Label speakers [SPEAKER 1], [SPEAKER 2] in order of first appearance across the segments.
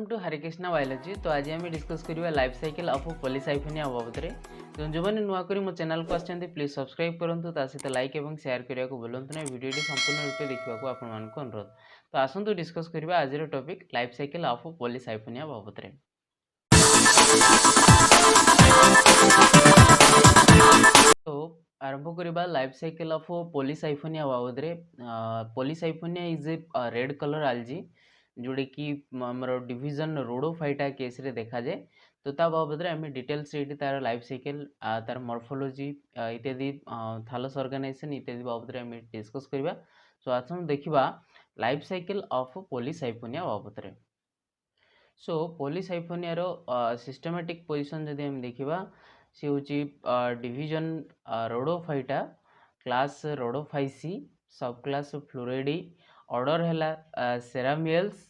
[SPEAKER 1] Welcome to Harikrishna biology. तो आज आम डिस्कस करवा लाइफ साइकिल ऑफ पॉलीसाइफोनिया बाबद में। जो मैंने नुआ कर मो चैनल को आछंती प्लीज सब्सक्राइब करूँ, सहित लाइक और शेयर करने को भूलु ना। वीडियो संपूर्ण रूप देखा आपको अनुरोध। तो आसतु डिस्कस करवा आज topic life cycle of Polysiphonia बाबद में। तो आरंभ करवा लाइफ साइकिल ऑफ पॉलीसाइफोनिया बाबद में। Polysiphonia is a red colour algae जोड़ा कि आमर डिविजन रोडोफाइटा केस रे देखा जाए। तो ता बाबद आम डिटेल्स ये तार लाइफ साइकिल तार मॉर्फोलॉजी इत्यादि थालस ऑर्गेनाइजेशन इत्यादि बाबद आम डिस्कस करवा। सो आसन देखा लाइफ साइकिल ऑफ पॉलीसाइफोनिया बाबद में। सो पॉलीसाइफोनिया रो सिस्टमैटिक पोजीशन जदि हम देखा सी हूँ डिविजन रोडोफाइटा, क्लास रोडोफाइसी, सब क्लास फ्लोरिडी, ऑर्डर है सेरामियल्स,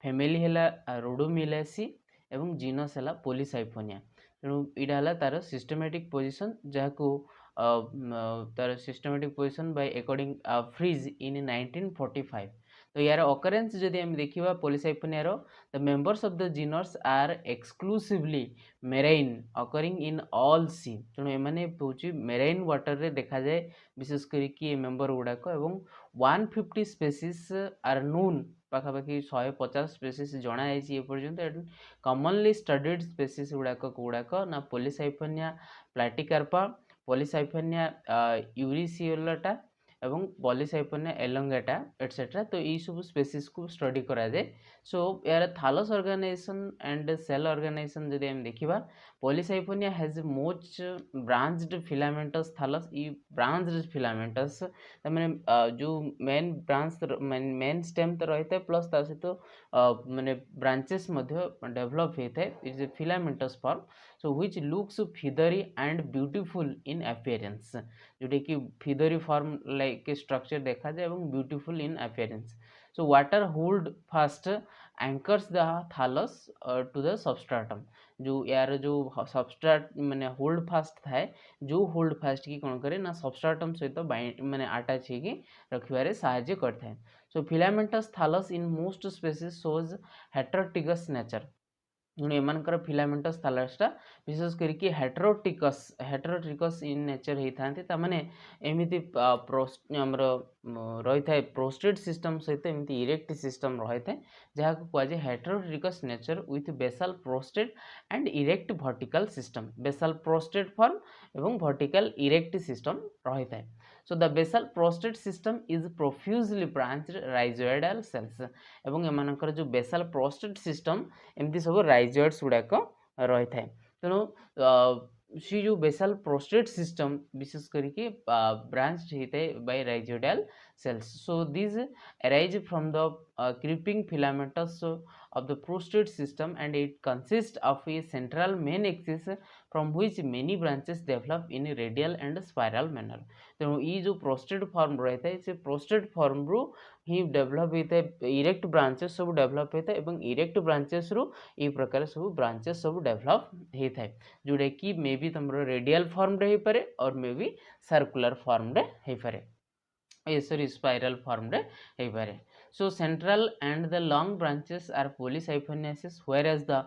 [SPEAKER 1] फैमिली है रोडोमिलेसी एवं जीनस है पॉलीसाइफोनिया। तेणु यहाँ तार सिस्टमैटिक पोजीशन जहाँ तार systematic position by according Fritsch in 1945। तो यार ऑकरेंस जदि हम देखा Polysiphonia the members of the genus are exclusively marine occurring in all sea. तेणु एमाने हूँ मेराइन वाटर रे देखा जाए विशेष करके मेंबर गुड़ाक। 150 स्पेसीज आर नोन, पाखापाखि 150 स्पेसीज जना पर्यंत। कॉमनली स्टडीड स्पेसीज गुड़ाक ना पॉलीसाइफोनिया प्लैटिकार्पा, पॉलीसाइफोनिया यूरिसियोलाटा एवं पॉलीसाइफोनिया एलोंगेटा एटसेट्रा। तो यही सब स्पेसीज को स्टडी करा जाए। सो यार thallus organisation and cell organisation जदि हम देखा Polysiphonia has most branched filamentous thallus. ई ब्रांच्ड फिलामेंटस मैंने जो मेन ब्रांच मेन स्टेम तो रही है प्लस ता सहित माने ब्रांचेस डेवलप होता है is a filamentous form. So which looks feathery and beautiful in appearance, जोटा कि फिदरी फॉर्म लाइक स्ट्रक्चर देखा जाए और beautiful in appearance. So water holdfast anchors the thallus to the substratum. जो यार जो सबस्ट्राट माने होल्ड फास्ट थाए, जो होल्ड फास्ट की कौन करे ना सबस्ट्राटम सहित माने अटैच होगी रखिबारे सहाय्य करता है। So filamentous thallus in most species shows heterotrichous nature. एमानकर फिलामेंटस थालसटा विशेष करके हेटेरोटिकस इन नेचर होता है। माने एमती आमर रही है प्रोस्टेट सिस्टम सहित एमती इरेक्ट सिस्टम रही है जहाँ को कहुए heterotrichous nature with basal prostrate and erect vertical system. Basal prostrate form एवं वर्टिकल इरेक्ट सिस्टम रही है। So the basal prostate system is profusely branched rhizoidal cells एवं एमानकर जो बेसल प्रोस्टेट सिस्टम एमती सब राइजोइड्स गुड़ाक रही है। तेणु सी जो बेसल प्रोस्टेट सिस्टम विशेष करके ब्रांच होता है bye राइजोइडल cells. So these arise from the creeping filamentous of the prostate system and it consists of a central main axis from which many branches develop in a radial and spiral manner. तेणु ये जो prostate form रहता है से prostate form रू ही develop होता है, erect branches सब डेवलप होता है और इरेक्ट ब्रांचेस रू ये प्रकार सब ब्रांचेस सब डेवलप होता है जोटा कि मे बी तुम रेडियल फॉर्म रे पारे और मे बी सर्कुलर फॉर्म रे हो पारे, सॉरी स्पाइरल फॉर्म रे हो पारे। So central and the long branches are polysiphoniaceous, whereas the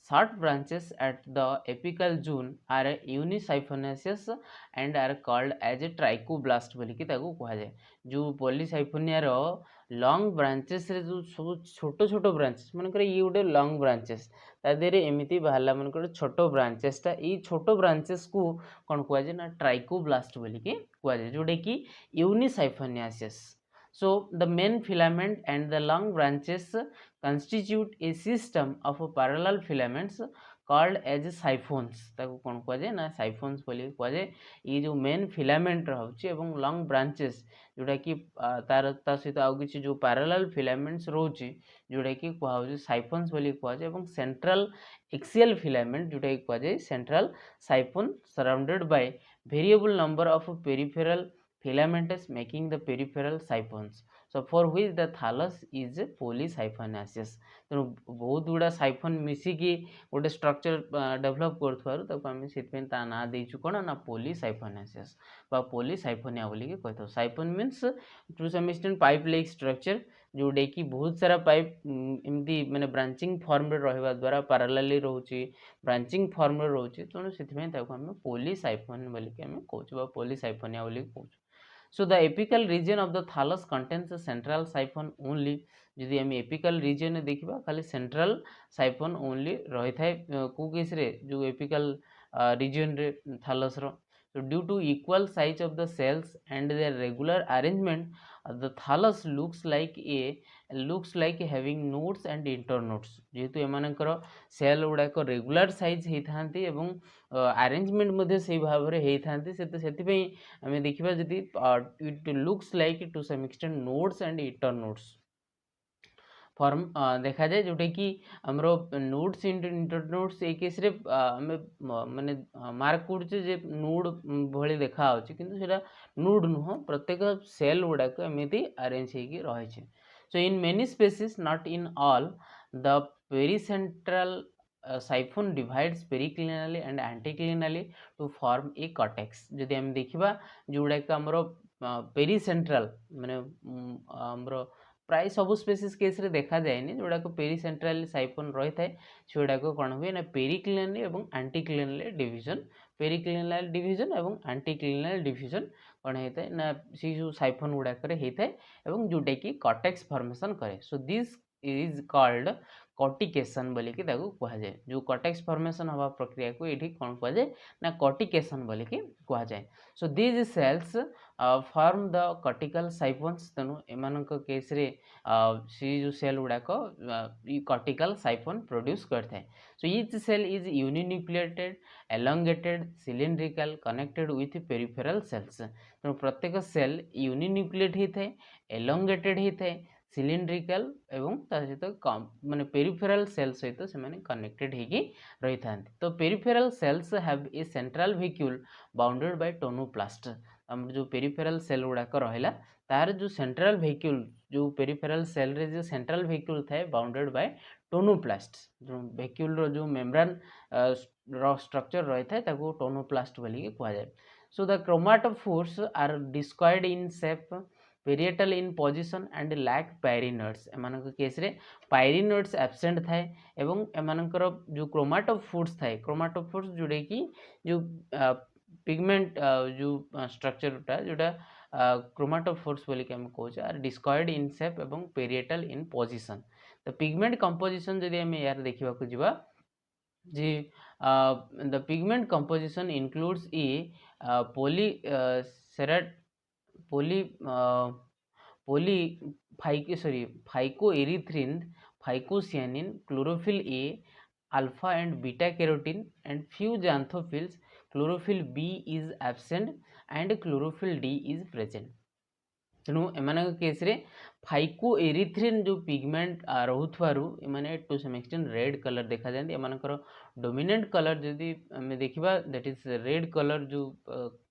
[SPEAKER 1] short branches at the apical zone are unisiphoniaceous and are called as a trichoblast बोली कि ताको कहा जाए। जो पॉलीसाइफोनिया रो लॉन्ग ब्रांचेस रे जो सब छोटो छोटो ब्रांचेस मनकर ये गोटे लॉन्ग ब्रांचेस ता देहरे एमिति बाहरला मनकर छोटो ब्रांचेसटा ये छोटो ब्रांचेस को कौन कहा जाए ना ट्राइकोब्लास्ट बोली कि कहा जाए जोटा कि यूनिसाइफोनियासियस। So the main filament and the long branches constitute a system of parallel filaments called as siphons। ताको कौन कहा जाए ना siphons बोली कहा जाए। ये जो मेन फिलामेंट रहुची एवं लॉन्ग ब्रांचेस जोटा कि तार सहित आउ किछि जो पैरेलल फिलामेंट्स रहुची जोटा कि कहा होची साइफोन्स बोली कहा जाए एवं सेंट्रल एक्सियल फिलामेंट जोटा कि कहा जाए central siphon surrounded by variable number of peripheral filamentous making the peripheral siphons। So for which the thallus is polysiphonous. तेणु बहुत गुड़ा साइफोन मिसिकी गोटे स्ट्रक्चर डेभलप कर आम से ना देचु कौन ना पॉलीसाइफोनासियस बा पॉलीसाइफोनिया बोलिकी कही। Siphon means to some extent pipe like structure जोड़े कि बहुत सारा पाइप एमती माने ब्रांचिंग फॉर्म रे रहिबा द्वारा पैरेलली रोची ब्रांचिंग फॉर्म रे रोची तेणु से आम पॉलीसाइफोन बोलिकी आम कहूँ पॉलीसाइफोनिया बोलिकी कहूँ। So the apical region of the thallus contains a central siphon only। यदि आम एपिकल रीजन देखा खाली सेंट्रल साइफोन ओनली रही थाए को केस रे जो एपिकल रीजन रे थालस रो। So due to equal size of the cells and their regular arrangement, the thallus looks like having nodes and internodes। जेहेतु एमानकर सेल गुड़ाक रेगुलर साइज होती एवं अरेंजमेंट मध्य से भाव में होती से आम देखा जदि it looks like to some extent nodes and internodes form देखा जाए जोटा कि आमर नोड्स इंटरनोड्स ये केस आम माने मार्क करुचे नोड भली देखा कि नोड नुह प्रत्येक सेल गुड़ाक एमती अरेंज हो रही। So in many species not in all the pericentral siphon divides periclinally and anticlinally to form a cortex. जदि आम देखा जोड़ाक आमर पेरिसेंट्रल माने आमर प्राय सब स्पेसीज केस रे देखा जाए जोड़ाक पेरिसेंट्रल साइफोन रही है से गुड़ाक कौन हुए ना पेरिक्लिनली एवं एंटीक्लिनली डिविजन पेरिक्लिनल डिविजन एवं एंटीक्लिनल डिविजन कौन होता है ना सी जो साइफोन गुड़ाक होता है एवं जोटा कि कॉर्टेक्स फॉर्मेशन करे। So this is called cortication बोलिकी कहुए। जो कॉर्टेक्स फॉर्मेशन हवा प्रक्रिया को ये कौन कहुए ना कॉर्टिकेशन बोलिकी कहुए। So these cells form the cortical siphons. तेणु एम केस रे सी जो सेल गुड़ाक कॉर्टिकल साइफोन प्रोड्यूस करता है। So each cell is uninucleated elongated cylindrical connected with peripheral cells. तेणु प्रत्येक सेल यूनिन्यूक्लिएट होता है एलोंगेटेड होता है सिलिंड्रिकल एवं सहित माने पेरिफेरल सेल सहित से कनेक्टेड होगी रही था। तो peripheral cells have a central vacuole bounded by tonoplast. आम जो पेरिफेरल सेल गुड़ाक रहा तार जो सेंट्रल वेहिक्यूल जो पेरिफेरल सेल रे जो सेंट्रल वेहिक्यूल थाए बाउंडेड बाय टोनोप्लास्ट। जो वेहिक्यूल रो जो मेम्ब्रेन स्ट्रक्चर रही था ताको टोनोप्लास्ट बोलिकी कहुए। So the chromatophores are described in shape parietal in position and lack pyrenoids. एमान केस रे पायरिनोड्स एब्सेंट थाए एवं एमानकर जो क्रोमाटोफोर्स थाए क्रोमाटोफोर्स जोड़े कि जो पिगमेंट जो स्ट्रक्चर जोटा क्रोमाटोफोर्स बोलिकी आम कहे आर डिस्क्राइब्ड इन शेप एवं पेरिएटल इन पोजिशन। तो पिगमेंट कंपोजिशन जदि आम यार देखा जावा जी the pigment composition includes a phycoerythrin phycocyanin chlorophyll a alpha and beta carotene and few xanthophylls chlorophyll b is absent and chlorophyll d is present. तेणु एम केस रे फाइकोएरिथ्रिन जो पिगमेंट रोथुआरु एमाने to some extent red colour देखा जाते। एमानकर डोमिनेंट कलर जदि आम देखा दैट इज रेड कलर जो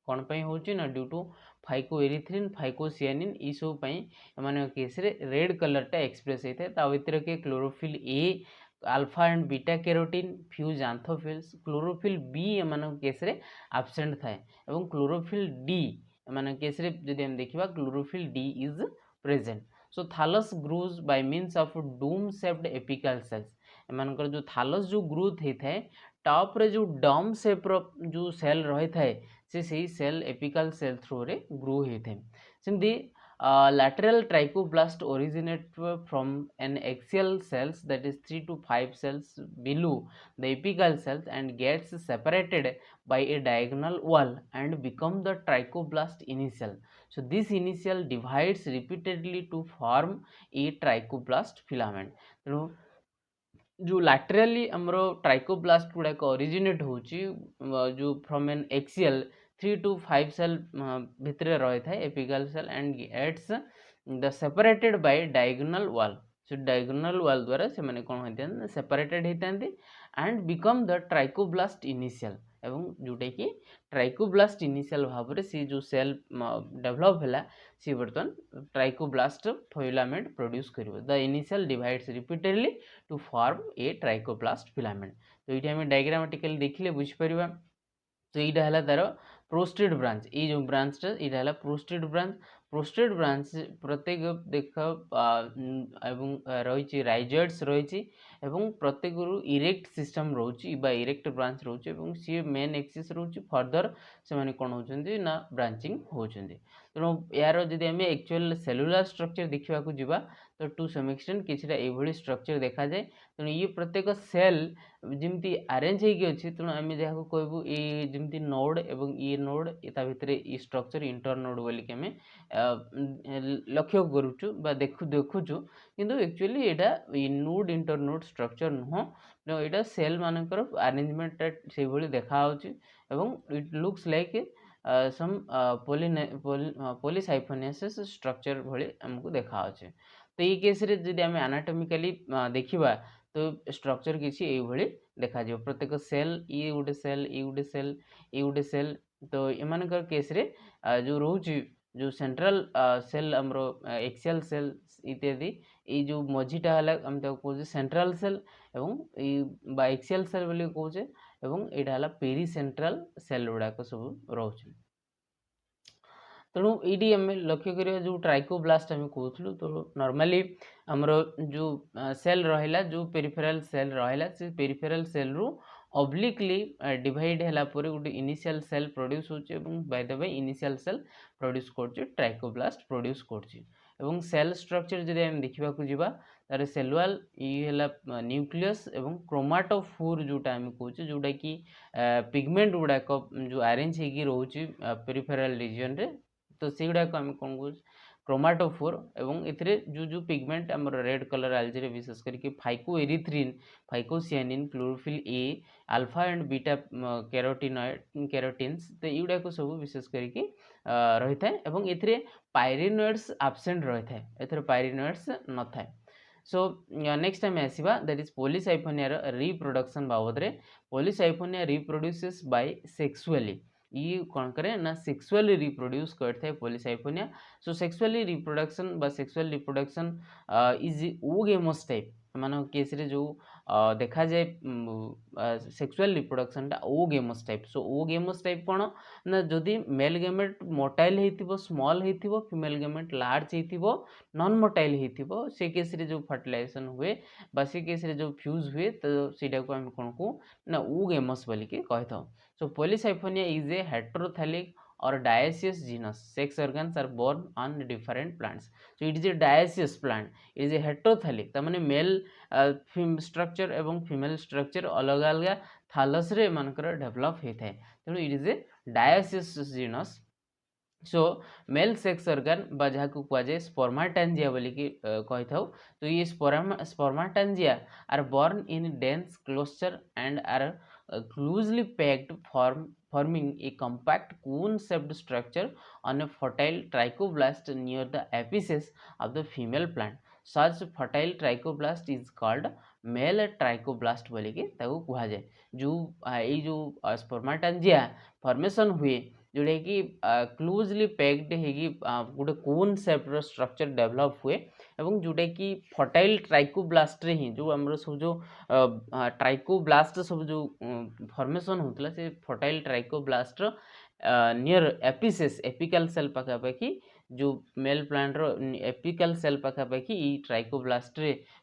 [SPEAKER 1] कौन पाई होची ना ड्यू टू फाइकोएरिथ्रिन फाइकोसियानिन ई सब एम केस रे रेड कलरटा एक्सप्रेस होता है। ता भीतर के chlorophyll a alpha and beta carotene few xanthophylls chlorophyll b एम केस रे एब्सेंट थाए एवं क्लोरोफिल डी एम केस रे जदि हम देखा chlorophyll d is present. So thallus grows by means of dome shaped apical cells. एमानकर जो थालस जो ग्रोथ होता है टॉप रे जो डम शेप रो जो सेल रही थाए से सही सेल एपिकल सेल थ्रू रे ग्रो होता है। सेमती lateral trichoblast originate from an axial cells that is 3 to 5 cells below the apical cells and gets separated by a diagonal wall and become the trichoblast initial. So this initial divides repeatedly to form a trichoblast filament. तेणु जो laterally हमरो trichoblast गुड़ाक originate होची जो from an axial 3 to 5 cell भितर रही था apical cell and gets the separated by diagonal wall. So diagonal wall द्वारा से माने कौन होते हैं सेपरेटेड होते हैं and become the trichoblast initial एवं जोटा कि ट्राइकोब्लास्ट इनिशियल भाव में सी जो सेल डेवलप है सी बर्तमान ट्राइकोब्लास्ट फिलामेंट प्रोड्यूस कर the initial divides repeatedly to form a trichoblast filament. तो ये आम डायग्रामेटिकली देखिले बुझीपर। तो यहाँ है तार प्रोस्टेट ब्रांच ये जो ब्रांचटा यहाँ है प्रोस्टेट ब्रांच। प्रोस्टेट ब्रांच प्रत्येक देख रही राइजॉइड्स रही प्रत्येक इरेक्ट सिस्टम रोचे इरेक्ट ब्रांच रोचे सी मेन एक्सिस रोचे फर्दर से कौन होती ना ब्रांचिंग होती। तेणु यार जदि आम एक्चुअल सेलुलर स्ट्रक्चर देखा जावा तो टू सम एक्सटेंट किसी स्ट्रक्चर देखा जाए। तेणु ये प्रत्येक सेल जमी आरेंज होगी तेणु आम जहाँ कहूँ ये जमी नोड एवं ये नोड ता भितर ये स्ट्रक्चर इंटर नोड बोलिक आम लक्ष्य करुचु देखुचु किंतु एक्चुअली यहाँ नोड इंटर नोड स्ट्रक्चर नुह यहाँ सेल मानकर आरेंजमेंट से भाई देखा it looks like some polysiphonous structure भली आमको देखा। तो ये केस रे जदि आम एनाटॉमिकली देखिबा तो स्ट्रक्चर किसी ये देखा प्रत्येक सेल ये गोटे सेल ये गोटे सेल ये गोटे सेल। तो एमानकर केस रे जो रोची जो सेंट्रल सेल आमर एक्सियल सेल इत्यादि ये जो मझीटा है आम कहे सेंट्रल सेल एवं एक्सियल सेल बोली कहे एवं यहाँ है पेरी सेंट्रल सेल गुड़ाक सब रोचे। तेणु ये आम लक्ष्य करिया जो ट्राइकोब्लास्ट आम कहूँ तो नॉर्मली आमर जो सेल रहा जो पेरिफेरल सेल रहा से पेरिफेरल सेल रु ऑब्लिकली डिवाइड है गोटे इनिशियल सेल प्रोड्यूस होचे by the way initial cell produce कर ट्राइकोब्लास्ट प्रोड्यूस कर सेल स्ट्रक्चर जब आम देखा जावा तार सेलुआल ये न्यूक्लियस एवं क्रोमाटोफोर जोटा आम कहे जोटा कि पिगमेंट गुड़ाक जो आरेंज होगी रोचे पेरिफेरल रीजन रे। तो से गुड़ाक आम कौन कह क्रोमाटोफोर एवं एथिरे जो जो पिगमेंट आमर रेड कलर आलजी विशेष करके phycoerythrin phycocyanin chlorophyll a alpha and beta carotenes तो युड़ाक सब विशेष करके रही था पायरिनोइड्स एब्सेंट रही था पायरिनोइड्स न था। सो नेक्स्ट टाइम आसवा दैट इज पॉलीसाइफोनिया रिप्रोडक्शन बाबद में पॉलीसाइफोनिया रिप्रोड्यूसेस बाय सेक्सुअली ये कौन करे ना सेक्सुअली रिप्रोड्यूस करते हैं पॉलीसाइफोनिया। सो सेक्सुअली रिप्रोडक्शन बा सेक्सुअल रिप्रोडक्शन इज ओगेमस टाइप मान केस रे जो देखा जाए सेक्सुअल रिप्रोडक्शन टा ओगेमस टाइप। सो ओगेमस टाइप कौन ना जदि मेल गेमेट मोटाइल होइथिबो स्मॉल होइथिबो फीमेल गेमेट लार्ज होइथिबो नॉन मोटाइल होइथिबो से केस रे जो फर्टिलाइजेशन हुए बा से केस रे जो फ्यूज हुए तो सीटा को हम कौन को ना ओगेमस बोली के कहथाउ। So Polycyphonia is a heterothalic or dioecious genus. Sex organs are born on different plants. So it is a dioecious plant. It is a heterothalic. तमाने male structure एवं female structure अलग अलग thallus रे मानकर develop होता है। तेणु it is a dioecious genus. So male sex organ जहाँ को कहुए स्पर्माटांजिया बोली कही था। तो ये spermatangia are borne in dense clusters and are closely packed forming a compact cone shaped structure on a fertile trichoblast near the apices of the female plant. Such fertile trichoblast is called male trichoblast बोली के कहा जाए। जो ये जो स्पर्माटांजिया formation हुए जोटा कि क्लोजली पैक्ड होगी गोटे कोन शेप्र स्ट्रक्चर डेवलप हुए एवं जोटा कि फर्टाइल ट्राइकोब्लास्ट ही जो आम सब जो ट्राइकोब्लास्ट सब जो फॉर्मेशन होता से fertile trichoblast near apices apical cell पाखापाखि जो मेल प्लांट एपिकल सेल पाखापाखि trichoblast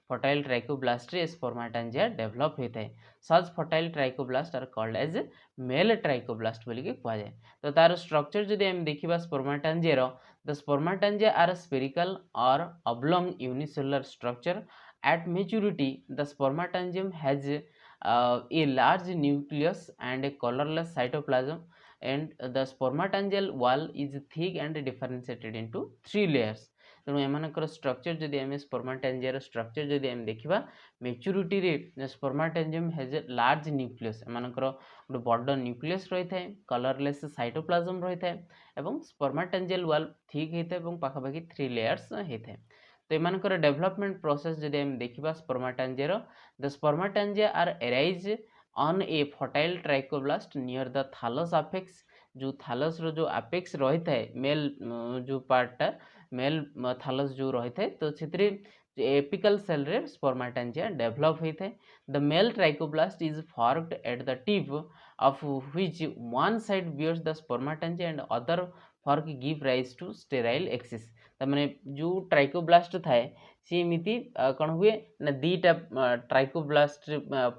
[SPEAKER 1] fertile trichoblast spermatangia develop होता है। Such fertile trichoblast are called as male trichoblast बोली के कहा जाए। तो तार स्ट्रक्चर जदि हम देखा spermatangia the spermatangia are spherical और oblong unicellular structure. At maturity the spermatangium has a large nucleus and a colorless cytoplasm and the spermatangial wall is thick and differentiated into 3 layers. तेणु एमानकर structure जदि आम स्पर्माटांजिया structure जदि आम देखा maturity रे स्पर्माटांजियम has a large nucleus एमानकर गोटे बड़ nucleus रही है कलरलेस साइटोप्लाज्म रही है एवं स्पर्माटांजियल वाल थिक होता है पाखापाखि 3 लेयर्स होता है। तो एमानकर डेवलपमेंट प्रोसेस जदि आम देखा spermatangia the spermatangia are arise on a fertile trichoblast near the thallus apex जो थालस रो जो अपेक्स रही है मेल जो पार्टा मेल थालस जो रही है तो से एपिकल सेल रे स्पर्माटांजिया डेवलप होता है the male trichoblast is forked at the tip of which one side bears the spermatangea and other fork give rise to sterile axis तमाने जो ट्राइकोब्लास्ट थाए सी एमती कौन हुए ना दीटा ट्राइकोब्लास्ट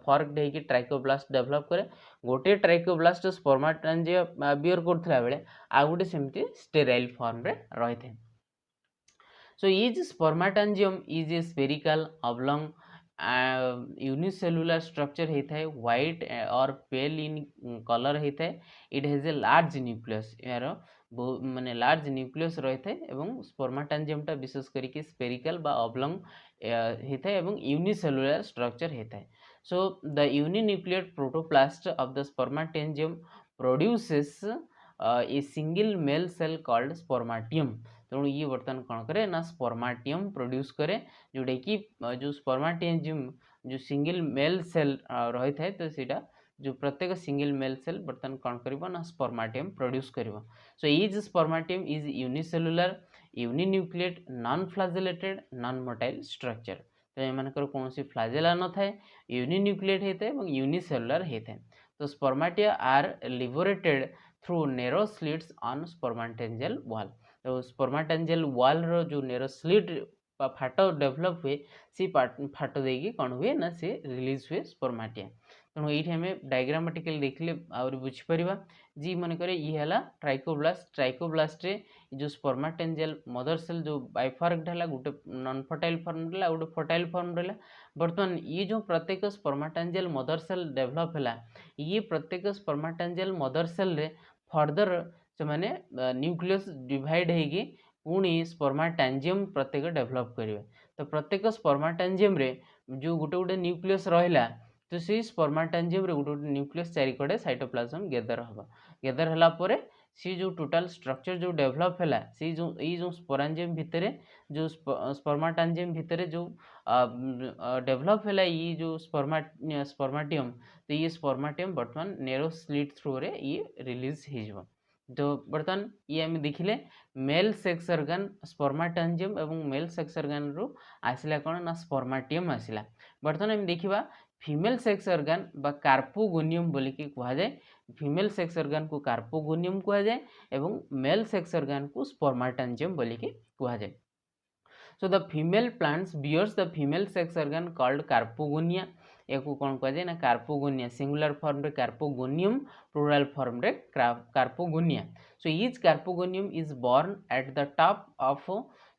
[SPEAKER 1] फर्क देकी ट्राइकोब्लास्ट डेवलप करे गोटे ट्राइकोब्लास्ट स्पर्माटांजिया बियर करथला बेले आ गोटे सेमती स्टेराइल फॉर्म रे रहिथे so each spermatangium is a spherical oblong unicellular structure होता है white or pale in color होता है it has a large nucleus यार माने लार्ज न्यूक्लियस रही है एवं स्पर्माटांजियमटा विशेष करके स्पेरिकल बा ऑब्लॉन्ग होता है एवं यूनिसेलुलर स्ट्रक्चर होता है so the uninucleate protoplast of the spermatangium produces a single male cell called spermatium तेणु ये बर्तमान कौन करे ना स्पर्माटियम प्रोड्यूस करे जोटा कि जो स्पर्माटियम जो सिंगल मेल सेल रही है तो सीटा जो प्रत्येक सिंगल मेल सेल बर्तमान कौन करिवो ना स्पर्माटियम प्रोड्यूस करिवो so is spermatium is unicellular uninucleate non flagellated non motile structure तो एमानकर कौन सी फ्लाजेला न थाए यूनिन्यूक्लिएट होता है और यूनिसेलुलर होता है तो spermatia are liberated through narrow slits on spermatangial wall तो स्पर्माटेंजियल वॉल रो जो नेरो स्लिट फाटो डेवलप हुए सी फाटो देगी कौन हुए ना से रिलीज हुए स्पर्माटिया तेणु ये आम डायग्रामेटिकली देखले आउरी बुझीपर जी मनकर ये है ट्राइकोब्लास्ट जो स्पर्माटेंजियल मदर सेल जो बाइफार्क्ड है गोटे नॉन फर्टाइल फॉर्म रहा गोटे फर्टाइल फॉर्म रहा बर्तमान ये जो प्रत्येक स्पर्माटेंजियल मदर सेल डेवलप है ये प्रत्येक स्पर्माटेंजियल मदर सेल रे फर्दर से माने न्यूक्लियस डिवाइड होगी पुणी स्पर्माटांजियम प्रत्येक डेवलप करेंगे तो प्रत्येक स्पर्माटांजियम रे जो गोटे गोटे न्यूक्लियस रहा तो सी स्पर्माटांजियम रे गोटे गोटे न्यूक्लियस चारिकड़े साइटोप्लाज्म गेदर हला परे सी जो टोटल स्ट्रक्चर जो डेवलप है सी जो ये जो स्पोरांजियम भितर जो स्पर्माटांजियम भितर जो डेवलप है ये जो स्पर्माटियम तो ये स्पर्माटियम बर्तमान नेरो स्लिट थ्रू रे ये रिलीज हो तो बर्तमान ये आम देखिले मेल सेक्स ऑर्गन स्पर्माटांजियम एवं मेल सेक्स ऑर्गन रु आसला कौन ना स्पर्माटियम आसला बर्तमान आम देखा फीमेल सेक्स ऑर्गन बा कार्पोगोनियम बोलिकी कह जाए फीमेल सेक्स ऑर्गन को कार्पोगोनियम कह जाए एवं मेल सेक्स ऑर्गन को स्पर्माटांजियम बोलिकी कह जाए so the female plants bears the female sex organ called carpogonia या कौन कह जाए ना कार्पोगोनिया सिंगुलर फॉर्म रे कार्पोगोनियम प्लूरल फॉर्म रे carpogonia so each carpogonium is borne at the top of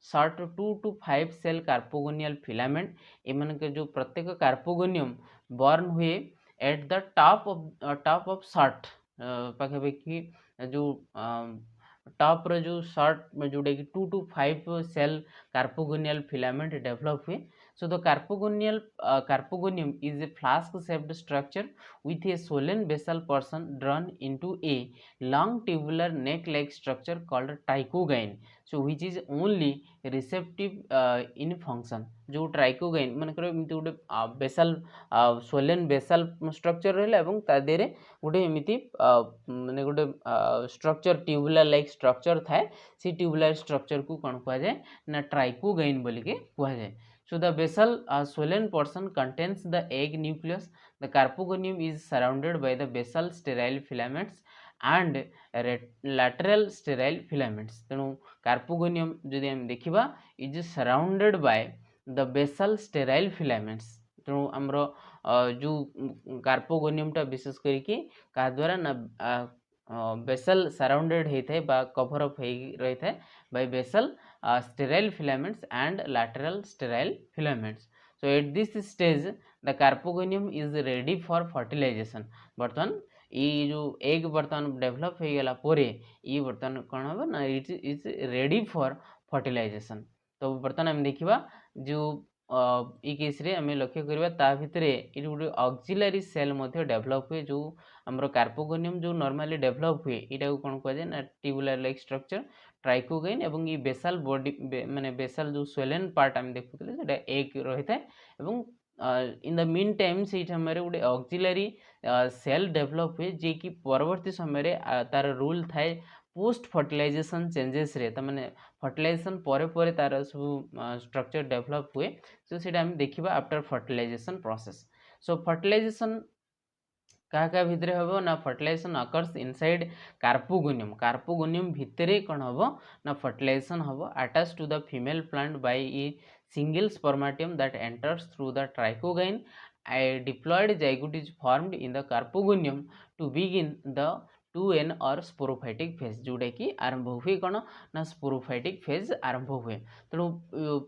[SPEAKER 1] short 2 to 5 cell carpogonial filament एमन के जो प्रत्येक कार्पोगोनियम बोर्न हुए at the top of short पाखापाखि जो टॉप रो जो शॉर्ट जोटा कि 2 to 5 cell carpogonial filament develop हुए so the carpogonium is a flask shaped structure with a swollen basal portion drawn into a long tubular neck like structure called trichogyne so which is only receptive in function जो trichogyne मानकर एमती गोटे बेसाल स्वोलेन बेसाल structure रहा और तादेरे गोटे एमती माने गोटे स्ट्रक्चर ट्यूबुलर लाइक स्ट्रक्चर थाए सी ट्यूबुलर स्ट्रक्चर को कौन कह जाए ना ट्राइकोगाइन बोलिके कह जाए So the basal swollen portion contains the egg nucleus. The carpogonium is surrounded by the basal sterile filaments and lateral sterile filaments. तेणु carpogonium जदि हम देखिबा is surrounded by the basal sterile filaments. तेणु हमरो जो carpogonium टा विशेष करिके का द्वारा ना बेसल सराउंडेड होता है बा कवर अप रही है by basal sterile filaments and lateral sterile filaments so at this stage the carpogonium is ready for fertilization बर्तमान ये जो एग बर्तमान डेवलप हो गला परे ये बर्तमान कौन हम ना it is ready for fertilisation तो बर्तमान हम देखा जो ये केस रे आम लक्ष्य करवा ता भितर ये गोटे ऑक्सिलरी सेल डेवलप हुए जो आमर कार्पोगोनियम जो नॉर्मली डेवलप हुए यहाँ कौन कह जाए ना ट्यूबुलर लाइक स्ट्रक्चर ट्राइकोगाइन एवं ये बेसाल बॉडी माने बेसाल जो स्वेलेन पार्ट आम देखुले सेटा एग रही है इन द मीन टाइम से समय गोटे ऑक्सिलरी सेल डेवलप हुए जे कि परवर्ती समय तार रूल थाए पोस्ट फर्टिलाइजेशन चेंजेस रे तमाने फर्टिलाइजेशन परे तार सब स्ट्रक्चर डेवलप हुए सो सेटा हम देखिबा आफ्टर फर्टिलाइजेशन प्रोसेस। सो फर्टिलाइजेशन क्या भितर हम ना फर्टिलाइजेशन अकर्स इनसाइड कार्पोगोनियम भितरे कौन हम ना फर्टिलाइजेशन हम attach to the female plant by a single spermatium that enters through the trichogyne a diploid zygote is formed in the carpogonium to begin the 2n और sporophytic phase जोटा कि आरंभ हुए कौन ना स्पोरोफाइटिक फेज आरंभ हुए। तेणु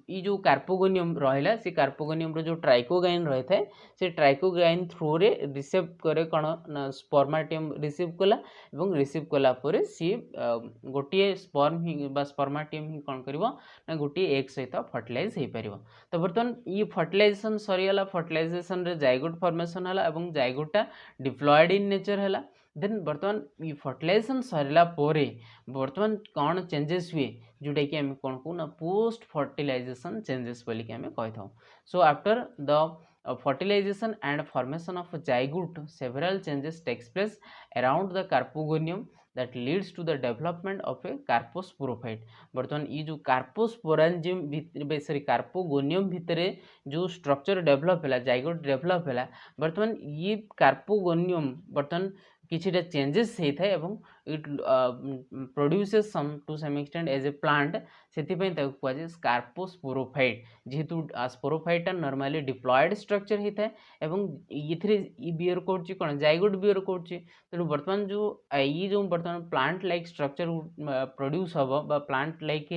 [SPEAKER 1] ये जो कार्पोगोनियम रहा से कार्पोगोनियम जो ट्राइकोगाइन रही है से ट्राइकोगाइन थ्रू रे रिसीव करे कौन ना स्पर्माटियम रिसीव कला एवं रिसीव कला परे सी गोटे स्पर्म ही बा स्पर्माटियम ही कौन करिवो ना गोटे एग सहित फर्टिलाइज हो पार। तो बर्तमान ये फर्टिलाइजेशन सरीगला फर्टिलाइजेशन रे जाइगोट फॉर्मेशन है और जाइगोटा डिप्लॉयड इन नेचर है देन बर्तमान ये फर्टिलाइजेशन सरला बर्तमान कौन चेंजेस हुए जोटा कि आम कौन कहू ना पोस्ट फर्टिलाइजेशन चेंजेस बोलिक आम कही था। So after the fertilization and formation of zygote several changes takes place around the carpogonium that leads to the development of a carposporophyte. बर्तमान ये जो कार्पोस्पोरेंजियम सॉरी कार्पोगोनियम भितरे जो स्ट्रक्चर डेवलप है जाइगोट डेवलप है बर्तमान ये कार्पोगोनियम बर्तमान किछिटा चेंजेस होता है एवं it produces some to some extent as a plant से कहुए कार्पोस्पोरोफाइट जेहेतु स्पोरोफाइटा नॉर्मली डिप्लॉयड स्ट्रक्चर होता है एवं ये बियर कर कौन जाइगोट बियर कर तेणु बर्तमान जो ये जो बर्तमान प्लांट लाइक स्ट्रक्चर प्रोड्यूस हम प्लांट लाइक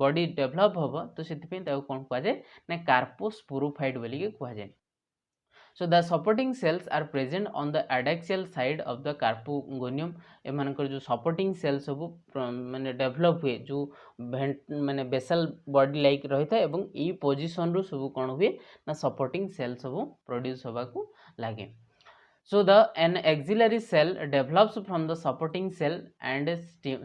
[SPEAKER 1] बॉडी डेवलप हम तो से कौन कहुए ना carposporophyte बोलिके कहुए। So the supporting cells are present on the adaxial side of the carpogonium एमानकर जो supporting cells सब माने डेवलप हुए जो माने बेसल बॉडी लाइक रही था एवं ई पोजीशन रो सब कौन हुए ना सपोर्टिंग सेल सब प्रोड्यूस होगा को लगे। So an axillary cell develops from the supporting cell and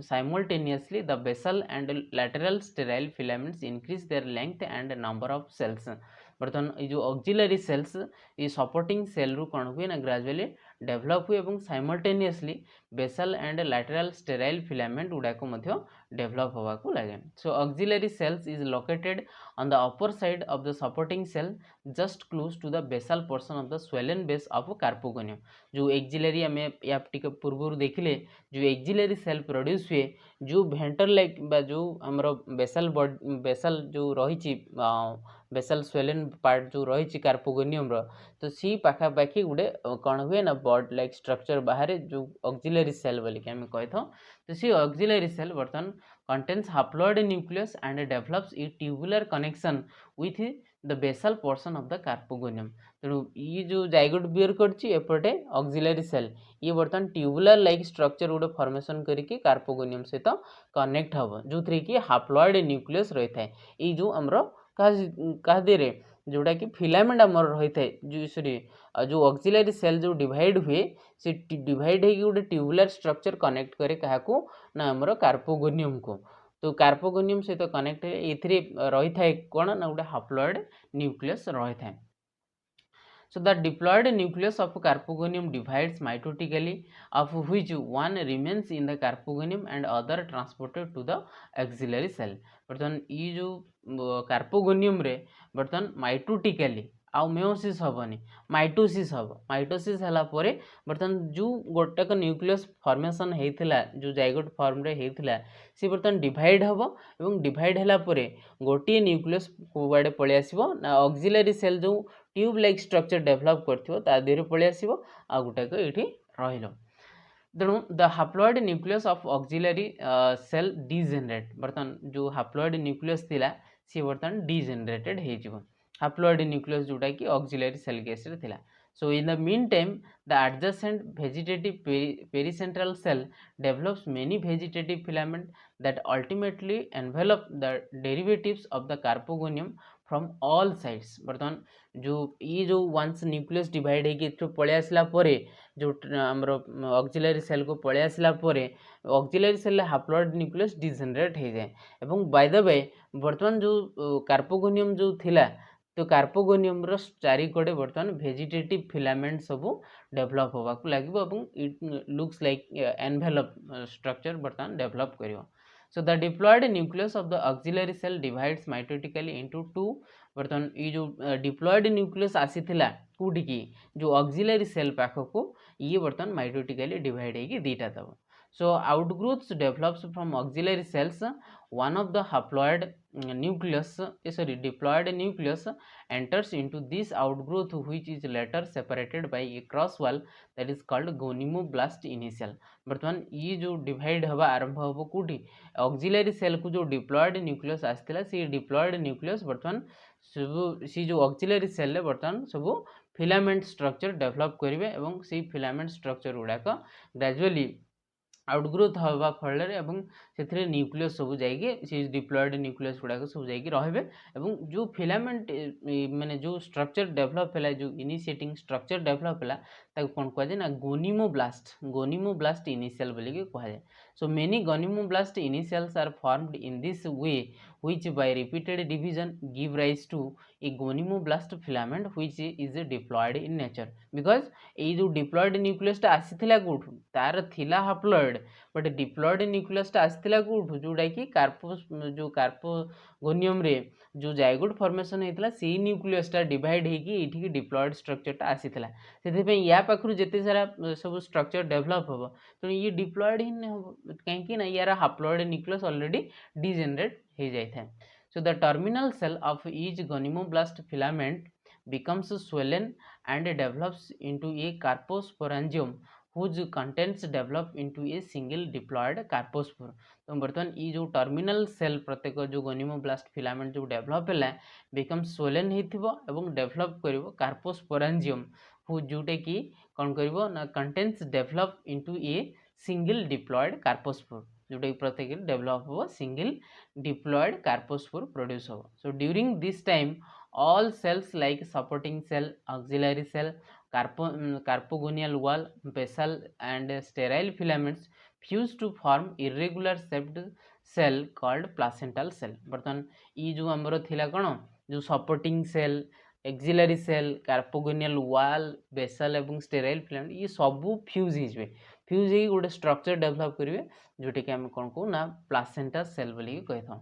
[SPEAKER 1] simultaneously the basal and lateral sterile filaments increase their length and number of cells। बर्तमान ये जो ऑक्सिलरी सेल्स ये सपोर्टिंग सेल रु कौन हुए ना ग्रेजुअली डेवलप हुए और simultaneously basal and lateral sterile filament गुड़ाक डेवलप होगा को लगे। So auxiliary cells is located on the upper side of the supporting cell just close to the basal portion of the swollen base of carpogonium. जो auxiliary आम या पूर्व देखिले जो एक्सिलरी सेल प्रोड्यूस हुए जो भेंटर लाइक जो आमर बेसल जो रही बेसल स्वेलन पार्ट जो रही कार्पोगोनियम तो सी पाखापाखि गोटे कौन हुए ना बॉड लाइक स्ट्रक्चर बाहर जो ऑक्सिलरी सेल बोलिक आम कही था। तो सी ऑक्सिलरी सेल बर्तमान contains haploid nucleus and develops a tubular connection with the basal portion of the carpogonium. तेणु ये जो जाइगोट बियर करपटे ऑक्सिलरी सेल ये बर्तमान ट्यूबुलर लाइक स्ट्रक्चर गोटे फॉर्मेशन करके कार्पोगोनियम सहित कनेक्ट हम जो थी कि हाप्लॉइड न्यूक्लियस रही है ये जो आमर क्या देरे जोटा कि फिलामेंट आमर रही है जो सॉरी जो ऑक्सिलरी सेल जो डिवाइड हुए से डिवाइड होगी गोटे ट्यूबुलर स्ट्रक्चर कनेक्ट करे क्या ना आमर कार्पोगोनियम को। तो कार्पोगोनियम सहित कनेक्ट ये रही है कौन ना गोटे हाप्लॉइड न्यूक्लियस रही है। So the diploid nucleus of carpogonium divides mitotically, of which one remains in the carpogonium and other transported to the axillary cell। बर्तमान ये जो कार्पोगोनियम रे बर्तमान माइटोटिकली आउ मेयोसिस हेनी माइटोसिस हम माइटोसिस है बर्तमान जो गोटेक न्यूक्लियस फॉर्मेशन होता जो जाइगोट फॉर्म रे होता सी बर्तमान डिवाइड हम और डिवाइड है गोटे न्यूक्लियस कुआड़े पलि आसो ना ऑक्सिलरी सेल जो ट्यूब लाइक स्ट्रक्चर डेवलप कर पलि आसो आ गोटाक ये रही। तेणु the haploid nucleus of auxiliary cell degenerate बर्तमान जो हाप्लॉइड न्यूक्लियस थिला सी बर्तमान डिजेनरेटेड हो हाप्लॉइड न्यूक्लियस जोटा कि ऑक्सिलरी सेल केस रे थिला। So in the meantime the adjacent vegetative pericentral cell develops many vegetative filament that ultimately envelop the derivatives of the carpogonium from all sides। बर्तमान जो ये जो वंस न्यूक्लियस डिवाइड है पलि आसला जो आमर ऑक्सिलरी सेल को पलि आसला auxiliary cell haploid nucleus degenerate हो जाए। बाय द वे बर्तमान जो कार्पोगोनियम जो थिला तो कार्पोगोनियम रो चारिकड़े बर्तमान भेजिटेटिव फिलामेंट सब डेवलप होगा लगे और it looks like envelope structure बर्तमान डेवलप करियो. So the diploid nucleus of the auxiliary cell divides mitotically into two. बर्तमान ये जो डिप्लॉयड न्यूक्लियस आसीथिला कोठी की जो ऑक्सिलरी सेल पाखको ये बर्तमान माइटोटिकली डिवाइड होगी दीटा दब. So outgrowths develops from auxiliary cells. One of the haploid nucleus diploid nucleus enters into this outgrowth, which is later separated by a cross wall that is called gonymoblast initial. बर्तमान ये जो divide हवा आरंभ हम कौटी auxiliary cell को जो diploid nucleus आसाला से diploid nucleus बर्तमान सब सी जो ऑक्सिलरी सेल बर्तमान सब फिलामेंट स्ट्रक्चर डेवलप करेंगे और से फिलामेंट स्ट्रक्चर गुड़ाक ग्रेजुअली आउटग्रोथ हवा फल से न्यूक्लियस सब जाइए डिप्लॉयड न्यूक्लियस गुड़ाक सब जाइए रहे जो फिलामेंट माने जो स्ट्रक्चर डेवलप है जो इनिशिएटिंग स्ट्रक्चर डेवलप है कौन कहुए ना गोनिमोब्लास्ट इनिशियल बोलिक कहुए. So many gonimoblast initials are formed in this way which by repeated division give rise to a gonimoblast filament which is diploid in nature. Because ये जो diploid nucleus टा आसीथिला कोठु तार थिला haploid but diploid nucleus टा आसीथिला कोठु जोटा कि carpogonium रे जो जाइगोट फॉर्मेशन होइतला से न्यूक्लियस टा डिवाइड हेकी एठी की डिप्लॉयड स्ट्रक्चर टा आसीथिला सेथे या पाखरु जेते सारा सब स्ट्रक्चर डेवलप हो तो ये डिप्लॉयड ही न हो कहीं ना यार haploid nucleus ऑलरेडी डिजेनरेट हो जाए. So the terminal cell of each gonimoblast filament becomes swollen and develops into a carposporangium whose contents develop into a single diploid carpospore. तो बर्तमान ये जो टर्मिनल सेल प्रत्येक जो गोनिमोब्लास्ट फिलामेंट जो develop है बिकम स्वोलेन होइथिबो डेवलप करिवो कार्पोस्पोरांजियम हु जोटे कि कौन करिवो ना contents develop into a single diploid carpospore जोटा कि प्रत्येक डेवलप हो सिंगल डिप्लॉयड कार्पोस्पोर प्रोड्यूस हो. So during this time all cells like supporting cell, auxiliary cell, carpogonial wall, basal and sterile filaments fuse to form irregular shaped cell called placental cell. बर्तमान ये जो हमरो थिला कौन जो supporting cell axillary cell कार्पोगोनियल वाल basal एवं sterile filament ये सबू फ्यूज हो फ्यूज हो गोटे स्ट्रक्चर डेवलप करेंगे जोटा कि आम कौन कहू ना प्लासेंटा सेल बोलिकी कही था.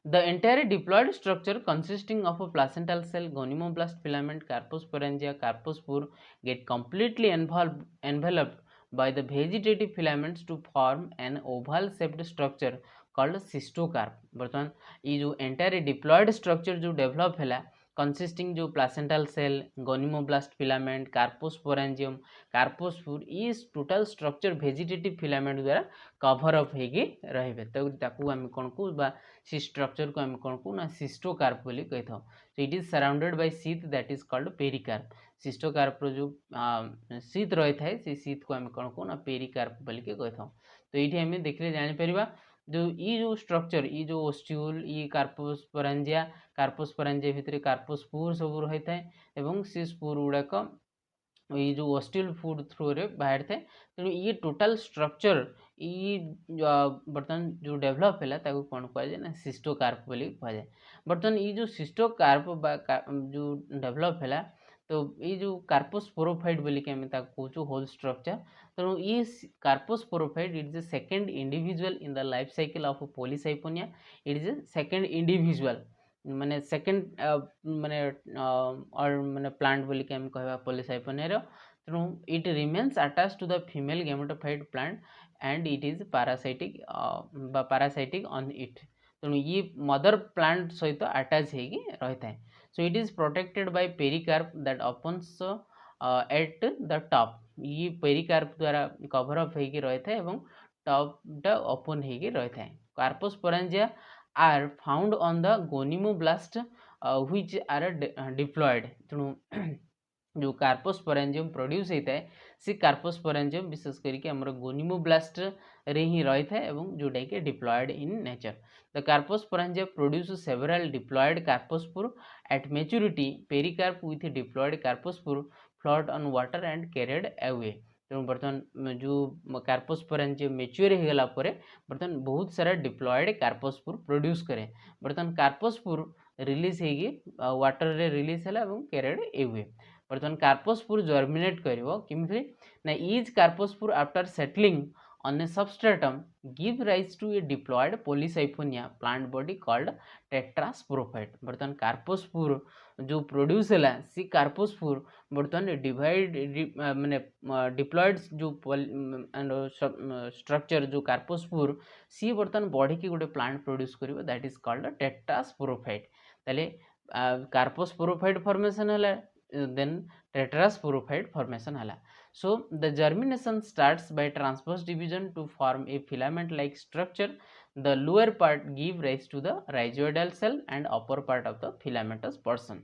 [SPEAKER 1] The entire diploid structure consisting of a placental cell, gonimoblast filament, carposporangia, carpospore get completely enveloped by the vegetative filaments to form an oval shaped structure called cystocarp. बर्तमान ये जो entire diploid structure जो develop है consisting जो placental cell गोनिमोब्लास्ट filament कार्पोस्पोरांजियम carpospore ये total structure भेजिटेटिव filament द्वारा cover up होगी रहे तो आम कौन को सी स्ट्रक्चर को आम कौन को ना सिस्टोकार्प बोली कही था. So it is surrounded by sheath that is called pericarp. Cystocarp जो शीथ रही है से शीथ को आम कौन को ना पेरिकार्प बोली कही था. तो ये आम देखले जापर जो ये जो स्ट्रक्चर ये जो ओस्ट्यूल ये कार्पोस्पोरांजिया भितर कार्पोस्पोर सब रही है से स्पोर गुड़ाक ये जो ओस्ट्यूल फूड थ्रू रे बाहर थे तेणु ये टोटल स्ट्रक्चर ये बर्तमान जो डेवलप है कौन कहुए ना सिस्टोकार्प बोली कहुए. बर्तमान ये जो सिस्टोकार्प जो डेवलप है तो ये जो कार्पोस्पोरोफाइट बोली कि आम कहूँ होल स्ट्रक्चर तेणु ये carposporophyte it is a second individual in the life cycle of Polysiphonia. It is a second individual माने सेकेंड माने और माने प्लांट बोली कि आम कहवा पॉलीसाइपोनिया तेणु it remains attach to the female gametophyte plant and it is parasitic on it. तेणु ये मदर प्लांट सहित अटैच होगी रही है. So it is protected by pericarp that opens at the top. ये pericarp द्वारा cover up होगी रहता है एवं top टा open होगी रहता है. Carposporangia are found on the gonimoblast which are diploid. तेणु जो कार्पोस्पोरेंजियम प्रोड्यूस होता है सी कार्पोस्पोरेंजियम विशेष करके हमर गोनिमोब्लास्ट रे ही रही है एवं जोटा कि diploid in nature. The carposporangia produce several diploid carpospore at maturity pericarp with diploid carpospore float on water and carried away. तेणु बर्तमान जो कार्पोस्पोरेंजियम मैच्योर हो गला बर्तमान बहुत सारा डिप्लॉयड कार्पोस्पोर प्रोड्यूस करे. बर्तमान कार्पोस्पोर रिलीज होगी वाटर रे रिलीज है और कैरिड ए हुए बर्तमान कार्पोस्पोर जर्मिनेट करिवो किमिति ना is carpospore after settling on a substratum give rise to a diploid Polycyphonia plant body called tetrasporophyte बर्तमान कार्पोस्पोर जो प्रोड्यूस है सी कार्पोस्पोर बर्तमान डिवाइड माने डिप्लॉयड जो स्ट्रक्चर जो कार्पोस्पोर सी बर्तमान बॉडी की गोटे प्लांट प्रोड्यूस करिवो दैट इज कॉल्ड टेट्रास्पोरोफाइट ताले कार्पोस्पोरोफाइट फॉर्मेशन है देन टेट्रास्पोरोफाइट फॉर्मेशन है. So the germination starts by transverse division to form a filament like structure. The lower part give rise to the rhizoidal cell and upper part of the filamentous portion.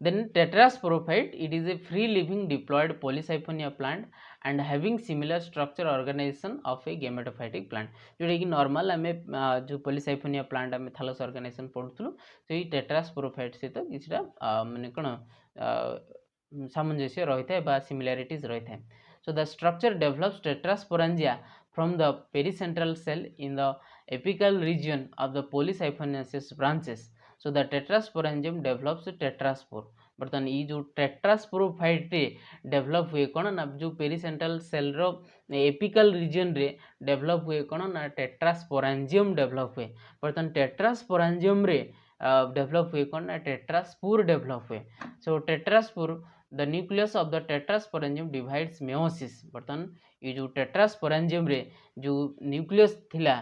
[SPEAKER 1] Then tetrasporophyte, it is a free living diploid Polycyphonia plant and having similar structure organization of a gametophytic plant. जोटा कि normal आम जो Polycyphonia plant आम थालस organisation पढ़ुलु तो ये tetrasporophyte सहित किछटा माने कोन सामंजस्य रही है सिमिलारिटीज रही है. So the structure develops tetrasporangia from the pericentral cell in the apical region of the polysiphonous branches. So the tetrasporangium develops tetraspore. बर्तमान ये जो टेट्रास्पोरोफाइट रे डेवलप हुए कौन ना जो पेरिसेंट्रल सेल रो एपिकल रीजन रे डेवलप हुए कौन ना टेट्रास्पोरेंजियम डेवलप हुए. बर्तमान टेट्रास्पोरेंजियम रे डेवलप हुए कौन ना टेट्रास्पोर डेवलप हुए. सो टेट्रास्पोर the nucleus of the tetrasporangium divides meiosis. बर्तमान ये जो tetrasporangium रे जो nucleus थिला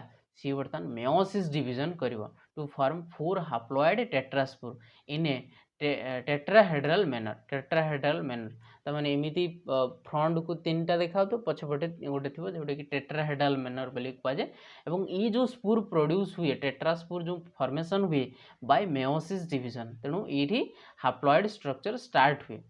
[SPEAKER 1] सी बर्तमान meiosis division करिवो to form 4 haploid tetraspore in a tetrahedral manner. tetrahedral manner त माने एमिति फ्रंट को तीनटा देखाओ तो पछपटे गोटे थिबो जोटा कि टेट्राहेड्रल मैनर बोली कह जाए. एवं ये जो स्पूर प्रोड्यूस हुए टेट्रास्पूर जो फॉर्मेशन हुए बाय मेयोसिस डिवीजन तेणु ये हाप्लॉइड स्ट्रक्चर स्टार्ट हुए.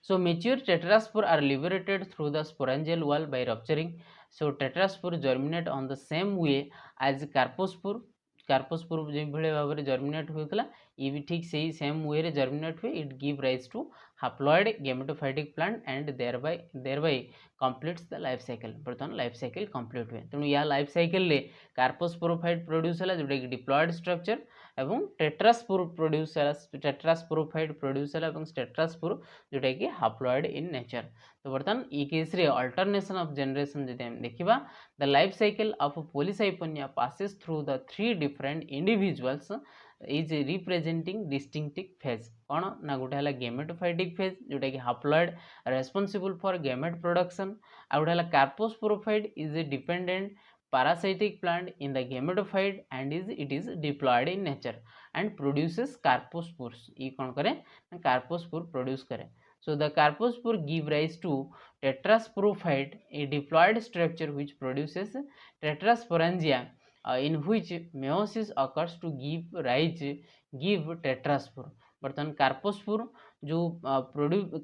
[SPEAKER 1] So mature tetraspore are liberated through the sporangial wall by rupturing. So tetraspore germinate on the same way as carpospore. Carpospore जो भाई भाव में जर्मिनेट होता ये भी ठीक से ही सेम वे रे जर्मिनेट हुए. It give rise to haploid gametophytic plant and thereby completes the life cycle. बर्तमान लाइफ साइकिल कंप्लीट हुए तेणु या लाइफ साइकिल रे कार्पोस्पोरोफाइट प्रोड्यूस है जोटा कि डिप्लॉयड स्ट्रक्चर एवं टेट्रास्पोर प्रोड्यूस है टेट्रास्पोरोफाइट प्रोड्यूस है टेट्रास्पोर जोटा कि हाप्लॉइड इन नेचर. तो बर्तमान ये केस रे अल्टरनेशन ऑफ जनरेशन जदि हम देखिबा the life cycle of Polysiphonia passes through the 3 different individuals is representing distinctive phase. कौन ना गोटे है गेमेटोफाइटिक फेज जोटा कि haploid responsible for gamete production. आ गोटे है carposporophyte is a dependent parasitic plant in the gametophyte and it is diploid in nature and produces carpospores. ये कौन करे कार्पोस्पोर प्रोड्यूस करे. So the carpospore give rise to tetrasporophyte, a diploid structure which produces tetrasporangia in which meiosis occurs to give tetraspore. बर्तमान carpospore जो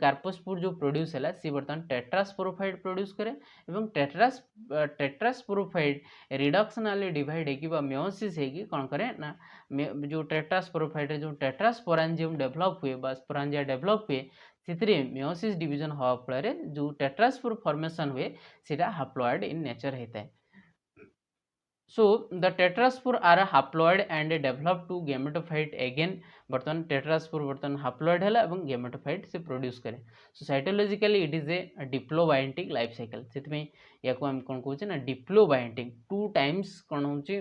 [SPEAKER 1] carpospore जो produce है सी बर्तमान टेट्रास्पोरोफाइट प्रोड्यूस करे एवं टेट्रास्पोरोफाइट रिडक्शनली डिवाइड है मेयोसिस है कौन करे ना जो टेट्रास्पोरोफाइट जो टेट्रास्पोरेंजियम डेवलप हुए स्पोरेंजिया डेवलप हुए से मेयोसिस डिवीजन हवा फल जो टेट्रास्पोर फॉर्मेशन हुए सीटा हाप्लॉइड इन नेचर होता है. So the tetraspore are haploid and develop to gametophyte again. बर्तमान tetraspore बर्तमान haploid है एवं gametophyte से प्रोड्यूस करे. So cytologically it is a diplobiontic life cycle. से या को हम कौन कहूँ ना diplobiontic 2 times कौन होची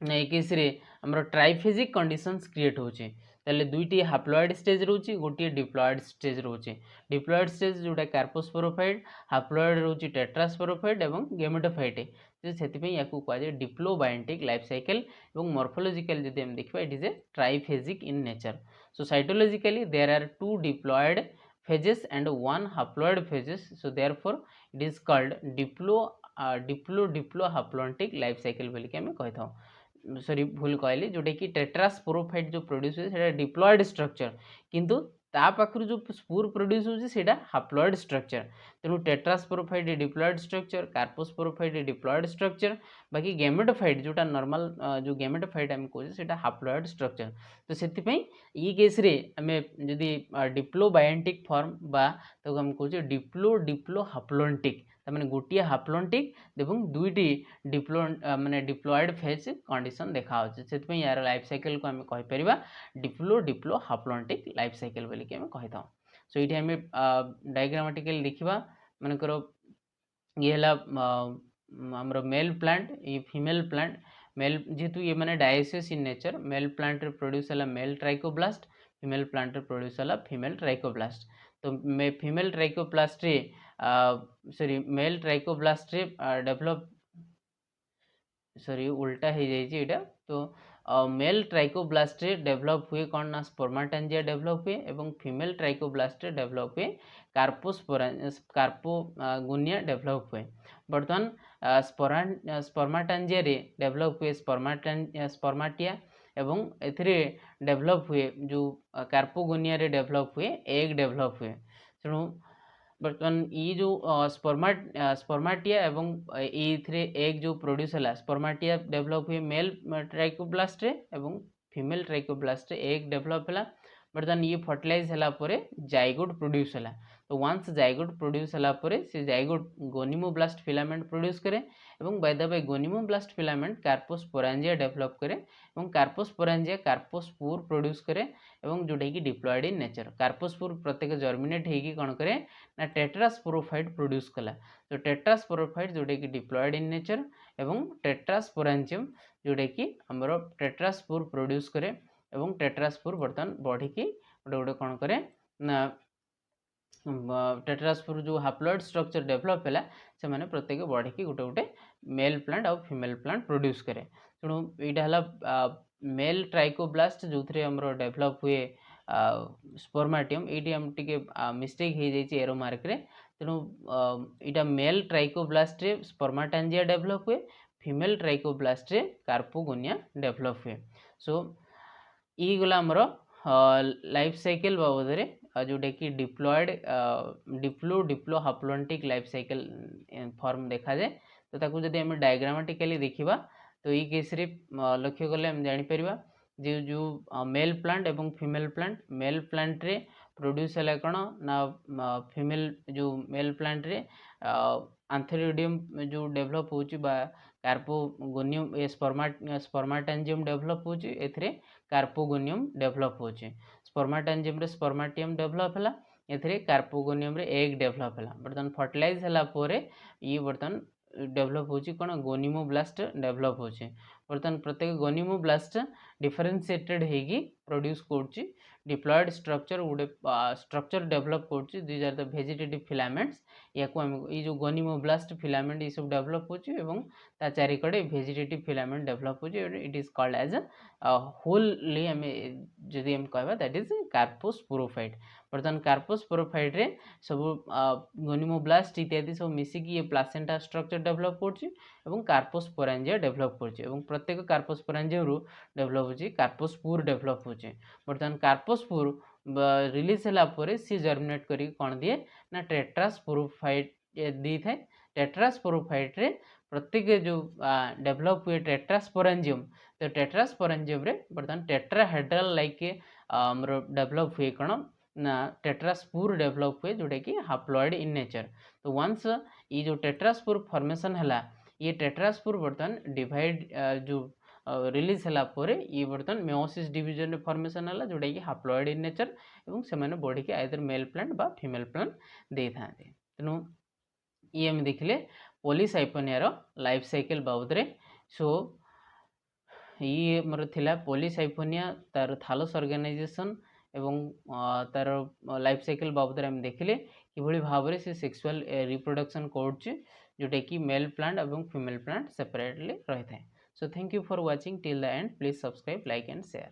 [SPEAKER 1] ना एक केसरे हमरो ट्राइफेजिक कंडीशंस क्रिएट होची. ताले दुईटी हाप्लॉइड स्टेज रोची गोटे डिप्लॉइड स्टेज रोची. डिप्लॉइड स्टेज जोटा कार्पोस्पोरोफाइट हाप्लॉइड रोची टेट्रास्पोरोफाइट एवं गेमेटोफाइट से या कहुए डिप्लोबायोटिक लाइफ साइकिल एवं मॉर्फोलॉजिकल जब हम देखा it is a triphasic in nature. So cytologically there are 2 diploid phases and 1 haploid phases. So therefore it is called diplo haplontic life cycle बोली कि हमें कहता हूँ. सॉरी भूल कहली जोटा कि टेट्रास्पोरोफाइट जो प्रोड्यूस हुए सेटा डिप्लॉयड स्ट्रक्चर किंतु ता पाखरु जो स्पूर प्रोड्यूस होची सेटा हाप्लॉइड स्ट्रक्चर. तेणु tetrasporophyte diploid structure carposporophyte diploid structure बाकी गेमेटोफाइट जोटा नॉर्मल जो गेमेटोफाइट आम कहूँ सेटा हाप्लॉइड स्ट्रक्चर. तो से ये केस रे आमे जदि डिप्लोबायोटिक फॉर्म बा तो हम कहूँ डिप्लो हाप्लोन्टिक तार गोटे हाप्लोन्टिक एवं दुईटी डिप्लो माने डिप्लॉयड फेज कंडीशन देखा से यार लाइफ साइकिल को आम कहीपर Diplo diplo haplontic life cycle बोलिक आम कही था। सो ये आम डायग्रामेटिकली देखा मनकर ये आमर मेल प्लांट ये फीमेल प्लांट मेल जेहेतु ये मैंने dioecious in nature male plant produce है male trichoblast female plant produce है फीमेल ट्राइकोब्लास्ट। तो female trichoblast sorry male trichoblast develop sorry उल्टा हो जाइए तो मेल ट्राइकोब्लास्ट डेवलप हुए कौन ना स्पर्माटांजिया डेवलप हुए और फीमेल ट्राइकोब्लास्ट डेवलप हुए कार्पोगोनिया डेवलप हुए। बर्तमान स्पर्माटांजिया डेवलप हुए स्पर्माटिया एवं एथिरे डेवलप हुए जो कार्पोगोनिया डेवलप हुए एग डेवलप हुए। तेणु बर्तमान ये जो स्पर्माटिया एवं ये एग जो प्रोड्यूस है स्पर्माटिया डेवलप हुए मेल ट्राइकोब्लास्ट एवं फीमेल ट्राइकोब्लास्ट एग डेवलप है। बर्तमान ये फर्टिलाइज है जाइगोट प्रोड्यूस है। तो वंस जाइगोट प्रोड्यूस है से जाइगोट गोनिमोब्लास्ट फिलामेंट प्रोड्यूस करे और by the way gonimoblast filament carposporangia develop करे और कार्पोस्पोरांजिया कार्पोस्पोर प्रोड्यूस करे और जोटा कि डिप्लॉयड इन नेचर। कार्पोस्पोर प्रत्येक जर्मिनेट होगी कौन करे ना टेट्रास्पोरोफाइट प्रोड्यूस कला। तो टेट्रास्पोरोफाइट जोटा कि डिप्लॉयड इन नेचर एवं टेट्रास्पोरांजियम जोटा कि आमर टेट्रास्पोर प्रोड्यूस करे और टेट्रास्पोर बर्तमान बढ़ी गोटे गोटे कौन करे ना टेट्रास्पोर जो हाप्लॉइड स्ट्रक्चर डेवलप है से मैंने प्रत्येक बढ़ी गोटे गोटे मेल प्लांट और फीमेल प्लांट प्रोड्यूस करे। तेणु यहाँ मेल ट्राइकोब्लास्ट जो थे आमर डेवलप हुए स्पर्माटियम ये आम टे मिस्टेक हो जाए एरो मार्क रे। तेणु यहाँ मेल ट्राइकोब्लास्ट स्पर्माटांजिया डेवलप हुए फीमेल ट्राइकोब्लास्ट कार्पोगोनिया डेवलप हुए। सो ये गला आमर लाइफ साइकिल बाबद जोटा कि diploid diplo diplo haplontic life cycle form देखा जाए। तो ताकू जदि आम डायग्रामेटिकली देखा तो ये केस लक्ष्य कले आम जापर जो जो मेल प्लांट एवं फीमेल प्लांट मेल प्लांट रे प्रोड्यूस है कौन ना फीमेल जो मेल प्लांट रे आंथेरिडियम जो डेवलप हो कार्पोगोनियम स्पर्माटांजियम डेवलप हो कार्पोगोनियम डेवलप हो स्पर्माटांजियम स्पर्माटियम डेवलप है ये कार्पोगोनियम एग डेवलप है। बर्तमान फर्टिलाइज है ये बर्तमान डेवलप हो कौन गोनिमोब्लास्ट डेवलप हो। बर्तमान प्रत्येक गोनिमोब्लास्ट डिफरेन्शिएटेड होगी प्रोड्यूस कर डिप्लॉयड स्ट्रक्चर गोटे स्ट्रक्चर डेवलप कर these are the vegetative filaments या ये जो गोनिमोब्लास्ट फिलामेंट ये सब डेवलप हो चारिकड़े वेजिटेटिव फिलामेंट डेवलप हो इट इज कॉल्ड एज होली आम जदि आम कहवा दैट इज कार्पोस्पोरोफाइट। बर्तमान कार्पोस्पोरोफाइट रे सब गोनिमोब्लास्ट इत्यादि सब मिसिकी ये प्लासेंटा स्ट्रक्चर डेवलप कर कार्पोस्पोरांजिया डेवलप कर प्रत्येक कार्पोस्पोरांजिया डेवलप हो कार्पोस्पोर डेवलप हो। बर्तमान कार्पोस्पोर रिलीज है सी जर्मिनेट कर कौन दिए ना टेट्रास्पोरोफाइट दी था। टेट्रास्पोरोफाइट रे प्रत्येक जो डेवलप हुए टेट्रास्पोरांजियम तो टेट्रास्पोरांजियम रे बर्तमान टेट्राहेड्रल लाइक डेवलप हुए कौन ना टेट्रास्पोर डेवलप हुए जोटा कि हाप्लॉइड इन नेचर। तो वंस ये जो टेट्रास्पोर फॉर्मेशन है ये टेट्रास्पोर बर्तमान डिवाइड जो रिलीज है ये बर्तमान मेओसिस डिवीजन फॉर्मेशन है जोटा कि हाप्लॉइड इन नेचर और से बढ़ी के आइदर मेल प्लांट बा फीमेल प्लांट दे था। तेणु ये आम देखिले पॉलीसाइफोनिया लाइफ साइकिल बाबद रे। सो ये मोर थिला पॉलीसाइफोनिया तार थालस ऑर्गेनाइजेशन एवं तार लाइफ साइकिल बाबद आम देखिले कि भाव से सेक्सुअल रिप्रोडक्शन कर जोटा कि मेल प्लांट और फीमेल प्लांट सेपरेटली रही है। So thank you for watching till the end. Please subscribe like and share.